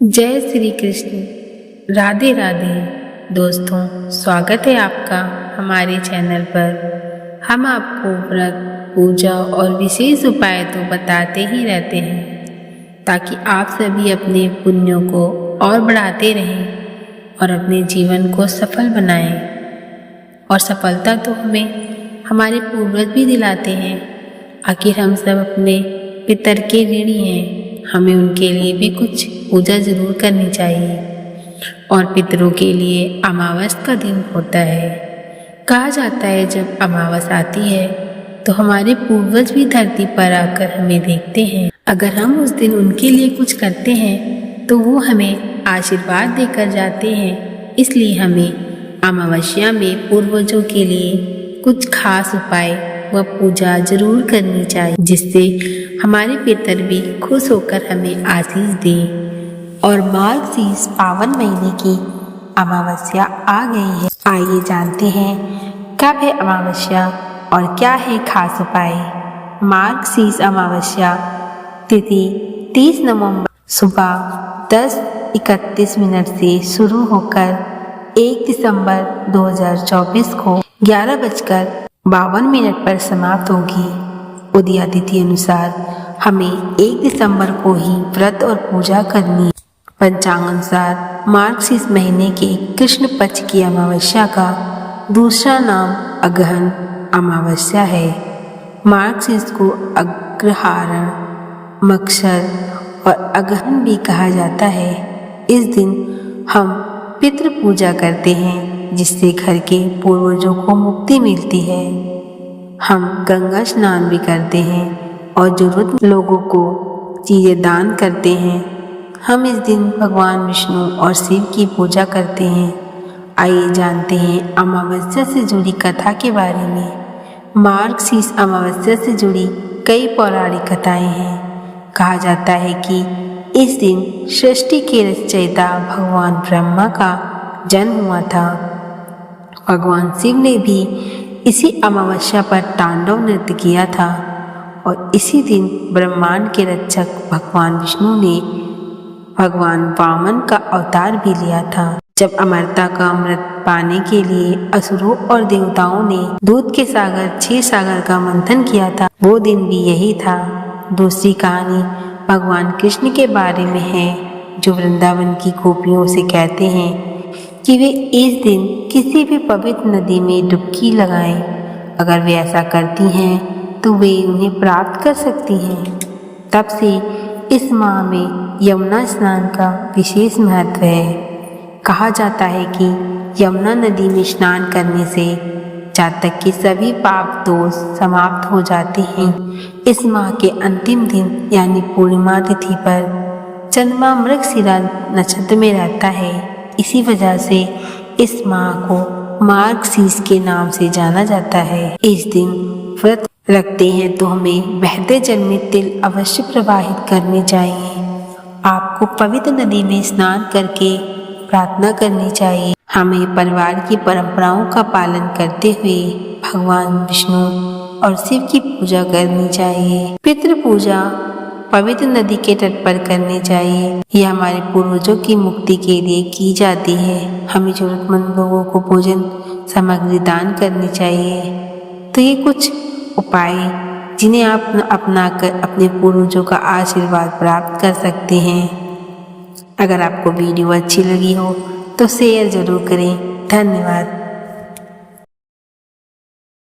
जय श्री कृष्ण। राधे राधे दोस्तों, स्वागत है आपका हमारे चैनल पर। हम आपको व्रत, पूजा और विशेष उपाय तो बताते ही रहते हैं ताकि आप सभी अपने पुण्यों को और बढ़ाते रहें और अपने जीवन को सफल बनाएं। और सफलता तो हमें हमारे पूर्वज भी दिलाते हैं। आखिर हम सब अपने पितर के ऋणी हैं, हमें उनके लिए भी कुछ पूजा जरूर करनी चाहिए। और पितरों के लिए अमावस का दिन होता है। कहा जाता है जब अमावस आती है तो हमारे पूर्वज भी धरती पर आकर हमें देखते हैं। अगर हम उस दिन उनके लिए कुछ करते हैं तो वो हमें आशीर्वाद देकर जाते हैं। इसलिए हमें अमावस्या में पूर्वजों के लिए कुछ खास उपाय व पूजा जरूर करनी चाहिए, जिससे हमारे पितर भी खुश होकर हमें आशीष दें। और मार्गशीर्ष पावन महीने की अमावस्या आ गई है। आइए जानते हैं कब है अमावस्या और क्या है खास उपाय। मार्गशीर्ष अमावस्या तिथि 30 नवंबर सुबह 10:31 से शुरू होकर 1 दिसंबर 2024 को 11:52 पर समाप्त होगी। उदया तिथि अनुसार हमें 1 दिसंबर को ही व्रत और पूजा करनी है। पंचांग अनुसार मार्गशीर्ष महीने के कृष्ण पक्ष की अमावस्या का दूसरा नाम अगहन अमावस्या है। मार्गशीर्ष को अग्रहायण, मक्षर और अगहन भी कहा जाता है। इस दिन हम पितृ पूजा करते हैं, जिससे घर के पूर्वजों को मुक्ति मिलती है। हम गंगा स्नान भी करते हैं और जरूरत लोगों को चीजें दान करते हैं। हम इस दिन भगवान विष्णु और शिव की पूजा करते हैं। आइए जानते हैं अमावस्या से जुड़ी कथा के बारे में। मार्गशीर्ष अमावस्या से जुड़ी कई पौराणिक कथाएं हैं। कहा जाता है कि इस दिन सृष्टि के रचयिता भगवान ब्रह्मा का जन्म हुआ था। भगवान शिव ने भी इसी अमावस्या पर तांडव नृत्य किया था और इसी दिन ब्रह्मांड के रक्षक भगवान विष्णु ने भगवान वामन का अवतार भी लिया था। जब अमरता का अमृत पाने के लिए असुरों और देवताओं ने दूध के सागर क्षीर सागर का मंथन किया था, वो दिन भी यही था। दूसरी कहानी भगवान कृष्ण के बारे में है, जो वृंदावन की गोपियों से कहते हैं कि वे इस दिन किसी भी पवित्र नदी में डुबकी लगाएं। अगर वे ऐसा करती हैं तो वे उन्हें प्राप्त कर सकती हैं। तब से इस माह में यमुना स्नान का विशेष महत्व है। कहा जाता है कि यमुना नदी में स्नान करने से जातक के सभी पाप दोष समाप्त हो जाते हैं। इस माह के अंतिम दिन यानी पूर्णिमा तिथि पर चंद्रमा मृगशिरा नक्षत्र में रहता है। इसी वजह से इस माह को मार्गशीर्ष के नाम से जाना जाता है। इस दिन व्रत रखते हैं तो हमें बहते जल में तिल अवश्य प्रवाहित करने चाहिए। आपको पवित्र नदी में स्नान करके प्रार्थना करनी चाहिए। हमें परिवार की परंपराओं का पालन करते हुए भगवान विष्णु और शिव की पूजा करनी चाहिए। पितृ पूजा पवित्र नदी के तट पर करनी चाहिए। यह हमारे पूर्वजों की मुक्ति के लिए की जाती है। हमें जरूरतमंद लोगों को भोजन सामग्री दान करनी चाहिए। तो ये कुछ उपाय जिन्हें आप अपनाकर अपने पूर्वजों का आशीर्वाद प्राप्त कर सकते हैं। अगर आपको वीडियो अच्छी लगी हो तो शेयर जरूर करें। धन्यवाद।